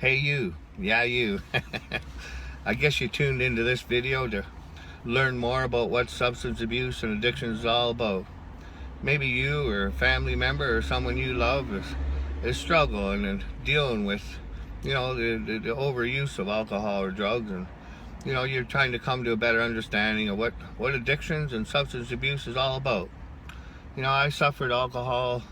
Hey you, yeah you. I guess you tuned into this video to learn more about what substance abuse and addiction is all about. Maybe you or a family member or someone you love is struggling and dealing with, the overuse of alcohol or drugs, and you're trying to come to a better understanding of what addictions and substance abuse is all about. I suffered alcohol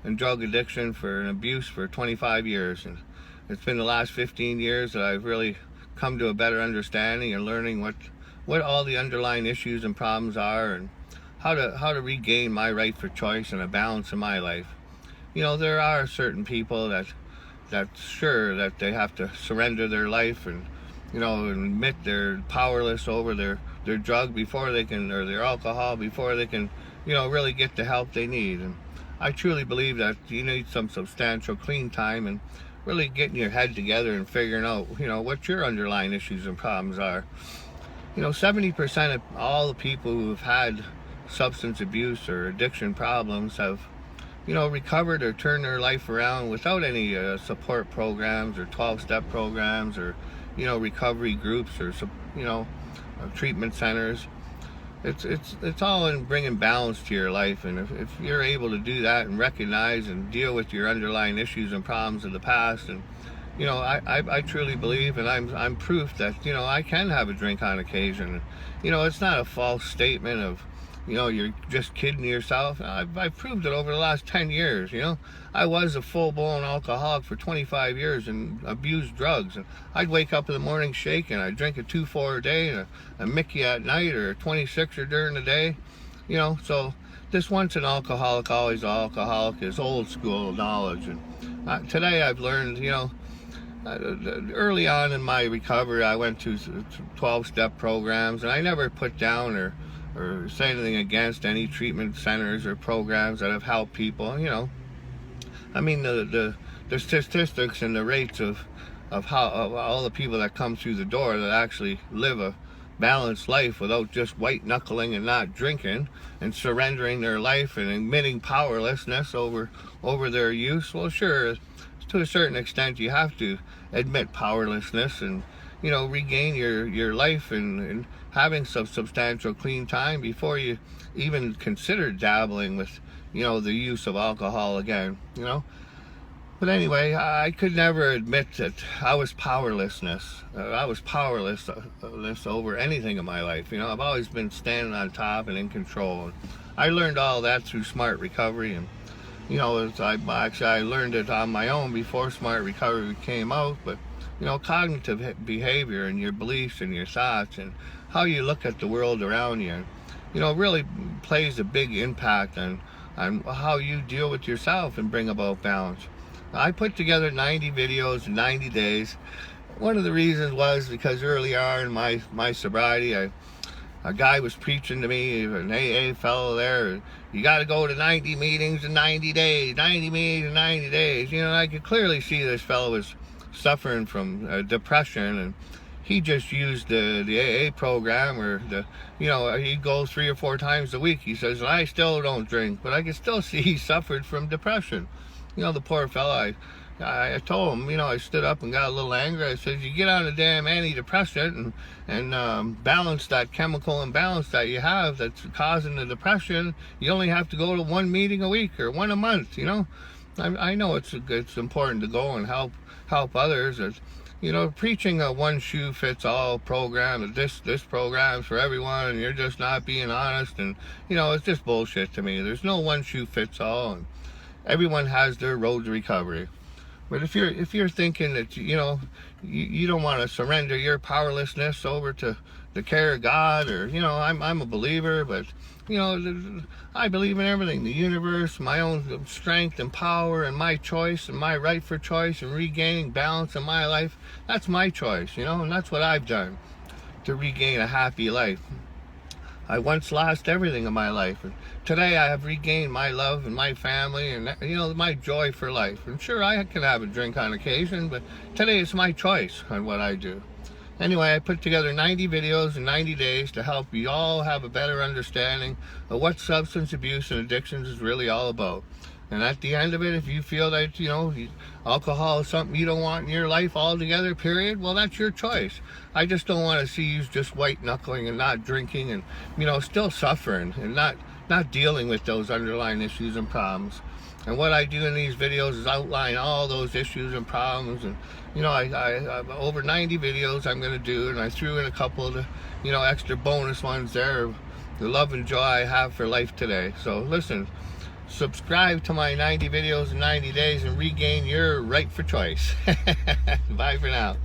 and drug addiction for an abuse for 25 years, and it's been the last 15 years that I've really come to a better understanding and learning what all the underlying issues and problems are, and how to regain my right for choice and a balance in my life. There are certain people that's sure that they have to surrender their life and admit they're powerless over their drug before they can, or their alcohol, before they can really get the help they need. And I truly believe that you need some substantial clean time and really getting your head together and figuring out what your underlying issues and problems are. 70% of all the people who have had substance abuse or addiction problems have recovered or turned their life around without any support programs or 12-step programs or recovery groups or treatment centers. It's all in bringing balance to your life, and if you're able to do that and recognize and deal with your underlying issues and problems of the past, and I truly believe, and I'm proof that I can have a drink on occasion. It's not a false statement of you're just kidding yourself. I've proved it over the last 10 years. I was a full-blown alcoholic for 25 years and abused drugs. And I'd wake up in the morning shaking. I'd drink a 2-4 a day and a Mickey at night, or a 26er during the day. So this once an alcoholic, always an alcoholic is old school knowledge. And today I've learned, early on in my recovery, I went to 12-step programs, and I never put down or say anything against any treatment centers or programs that have helped people. I mean, the statistics and the rates of all the people that come through the door that actually live a balanced life without just white knuckling and not drinking and surrendering their life and admitting powerlessness over their use. Well, sure, to a certain extent you have to admit powerlessness and regain your life and having some substantial clean time before you even consider dabbling with the use of alcohol again. But anyway, I could never admit that I was powerless over anything in my life. I've always been standing on top and in control. I learned all that through Smart Recovery, and I learned it on my own before Smart Recovery came out. But cognitive behavior and your beliefs and your thoughts and how you look at the world around you, really plays a big impact on how you deal with yourself and bring about balance. I put together 90 videos in 90 days. One of the reasons was because early on in my sobriety, a guy was preaching to me, an AA fellow there, you got to go to 90 meetings in 90 days, 90 meetings in 90 days. I could clearly see this fellow was suffering from depression, and he just used the AA program, or he goes 3 or 4 times a week. He says, I still don't drink, but I can still see he suffered from depression. The poor fella, I told him, I stood up and got a little angry. I said, you get on a damn antidepressant and balance that chemical imbalance that you have that's causing the depression. You only have to go to 1 meeting a week or 1 a month. I know it's important to go and help others. Preaching a one-shoe-fits-all program, this program's for everyone, and you're just not being honest, and it's just bullshit to me. There's no one-shoe-fits-all, and everyone has their road to recovery. But if you're thinking that you don't want to surrender your powerlessness over to the care of God, or I'm a believer, but I believe in everything, the universe, my own strength and power, and my choice and my right for choice, and regaining balance in my life. That's my choice, and that's what I've done to regain a happy life. I once lost everything in my life, and today I have regained my love and my family and my joy for life. And sure, I can have a drink on occasion, but today it's my choice on what I do. Anyway, I put together 90 videos in 90 days to help you all have a better understanding of what substance abuse and addictions is really all about. And at the end of it, if you feel that, alcohol is something you don't want in your life altogether, period, well, that's your choice. I just don't want to see you just white knuckling and not drinking and, still suffering and not dealing with those underlying issues and problems. And what I do in these videos is outline all those issues and problems. And, I over 90 videos I'm going to do, and I threw in a couple of the, extra bonus ones there, the love and joy I have for life today. So listen, subscribe to my 90 videos in 90 days and regain your right for choice. Bye for now.